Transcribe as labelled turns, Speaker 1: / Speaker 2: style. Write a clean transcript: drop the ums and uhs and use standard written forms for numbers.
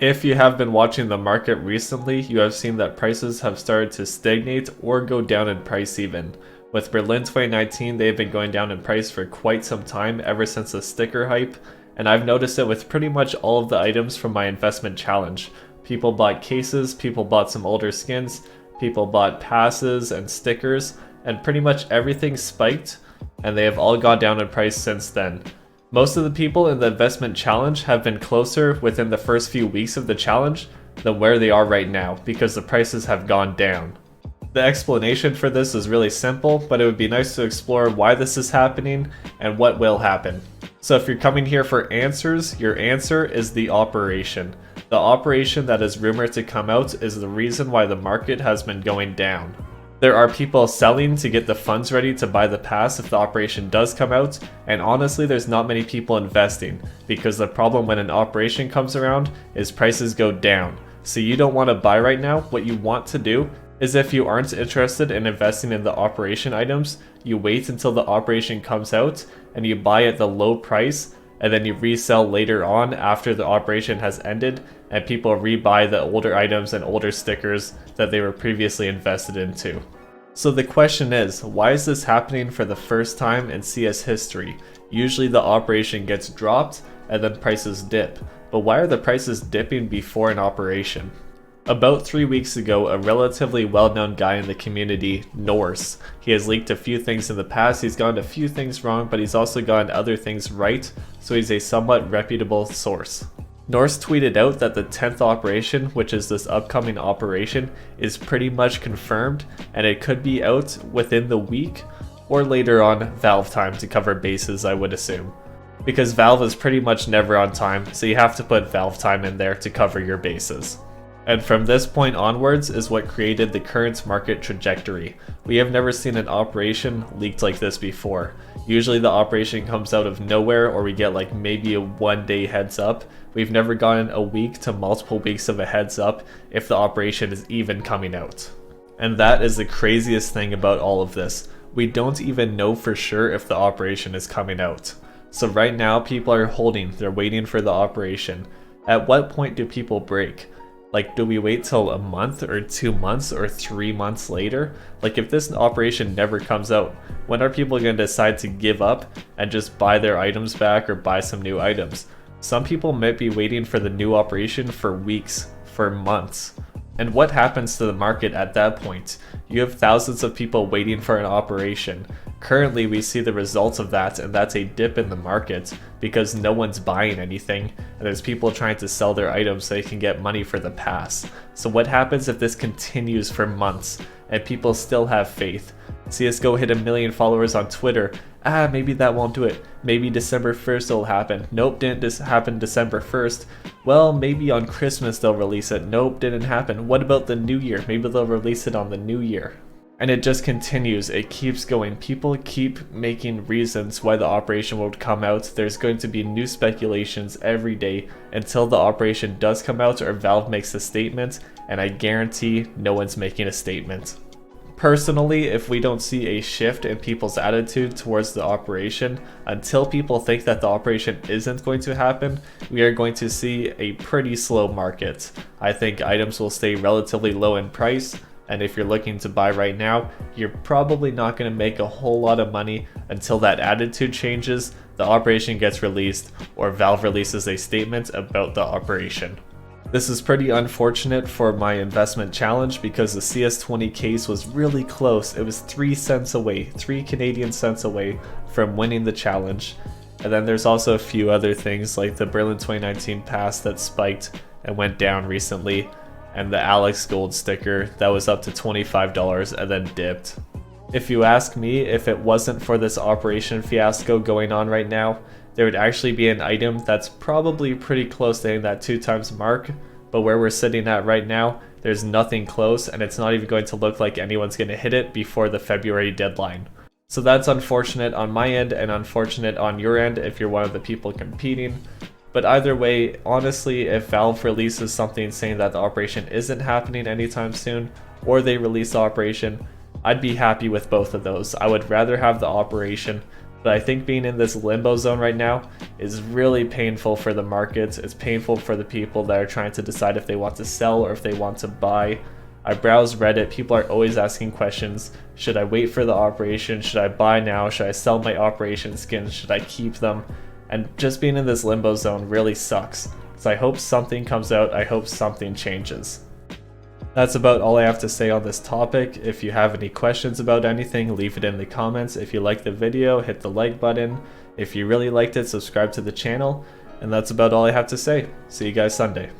Speaker 1: If you have been watching the market recently, you have seen that prices have started to stagnate or go down in price even. With Berlin 2019, they've been going down in price for quite some time, ever since the sticker hype, and I've noticed it with pretty much all of the items from my investment challenge. People bought cases, people bought some older skins, people bought passes and stickers, and pretty much everything spiked, and they have all gone down in price since then. Most of the people in the investment challenge have been closer within the first few weeks of the challenge than where they are right now because the prices have gone down. The explanation for this is really simple, but it would be nice to explore why this is happening and what will happen. So if you're coming here for answers, your answer is the operation. The operation that is rumored to come out is the reason why the market has been going down. There are people selling to get the funds ready to buy the pass if the operation does come out, and honestly there's not many people investing, because the problem when an operation comes around is prices go down. So you don't want to buy right now. What you want to do is, if you aren't interested in investing in the operation items, you wait until the operation comes out and you buy at the low price, and then you resell later on after the operation has ended and people rebuy the older items and older stickers that they were previously invested into. So the question is, why is this happening for the first time in CS history? Usually the operation gets dropped and then prices dip, but why are the prices dipping before an operation? About 3 weeks ago, a relatively well-known guy in the community, Norse, he has leaked a few things in the past. He's gotten a few things wrong, but he's also gotten other things right, so he's a somewhat reputable source. Norse tweeted out that the 10th operation, which is this upcoming operation, is pretty much confirmed, and it could be out within the week or later on Valve time to cover bases, I would assume. Because Valve is pretty much never on time, so you have to put Valve time in there to cover your bases. And from this point onwards is what created the current market trajectory. We have never seen an operation leaked like this before. Usually the operation comes out of nowhere, or we get like maybe a 1 day heads up. We've never gotten a week to multiple weeks of a heads up if the operation is even coming out. And that is the craziest thing about all of this. We don't even know for sure if the operation is coming out. So right now people are holding, they're waiting for the operation. At what point do people break? Like, do we wait till a month or 2 months or 3 months later? Like, if this operation never comes out, when are people going to decide to give up and just buy their items back or buy some new items? Some people might be waiting for the new operation for weeks, for months. And what happens to the market at that point? You have thousands of people waiting for an operation. Currently, we see the results of that, and that's a dip in the market because no one's buying anything, and there's people trying to sell their items so they can get money for the pass. So what happens if this continues for months and people still have faith? CSGO hit 1 million followers on Twitter. Maybe that won't do it. Maybe December 1st will happen. Nope, didn't happen December 1st. Well, maybe on Christmas they'll release it. Nope, didn't happen. What about the New Year? Maybe they'll release it on the New Year. And it just continues, it keeps going. People keep making reasons why the operation will come out. There's going to be new speculations every day until the operation does come out or Valve makes a statement, and I guarantee no one's making a statement. Personally, if we don't see a shift in people's attitude towards the operation, until people think that the operation isn't going to happen, we are going to see a pretty slow market. I think items will stay relatively low in price, and if you're looking to buy right now, you're probably not going to make a whole lot of money until that attitude changes, the operation gets released, or Valve releases a statement about the operation. This is pretty unfortunate for my investment challenge because the CS20 case was really close. It was 3 cents away, 3 Canadian cents away from winning the challenge. And then there's also a few other things like the Berlin 2019 pass that spiked and went down recently, and the Alex Gold sticker that was up to $25 and then dipped. If you ask me, if it wasn't for this operation fiasco going on right now, there would actually be an item that's probably pretty close to hitting that 2 times mark, but where we're sitting at right now, there's nothing close, and it's not even going to look like anyone's going to hit it before the February deadline. So that's unfortunate on my end and unfortunate on your end if you're one of the people competing. But either way, honestly, if Valve releases something saying that the operation isn't happening anytime soon, or they release the operation, I'd be happy with both of those. I would rather have the operation But I think being in this limbo zone right now is really painful for the markets. It's painful for the people that are trying to decide if they want to sell or if they want to buy. I browse Reddit, people are always asking questions. Should I wait for the operation? Should I buy now? Should I sell my operation skins? Should I keep them? And just being in this limbo zone really sucks. So I hope something comes out, I hope something changes. That's about all I have to say on this topic. If you have any questions about anything, leave it in the comments. If you liked the video, hit the like button. If you really liked it, subscribe to the channel. And that's about all I have to say. See you guys Sunday.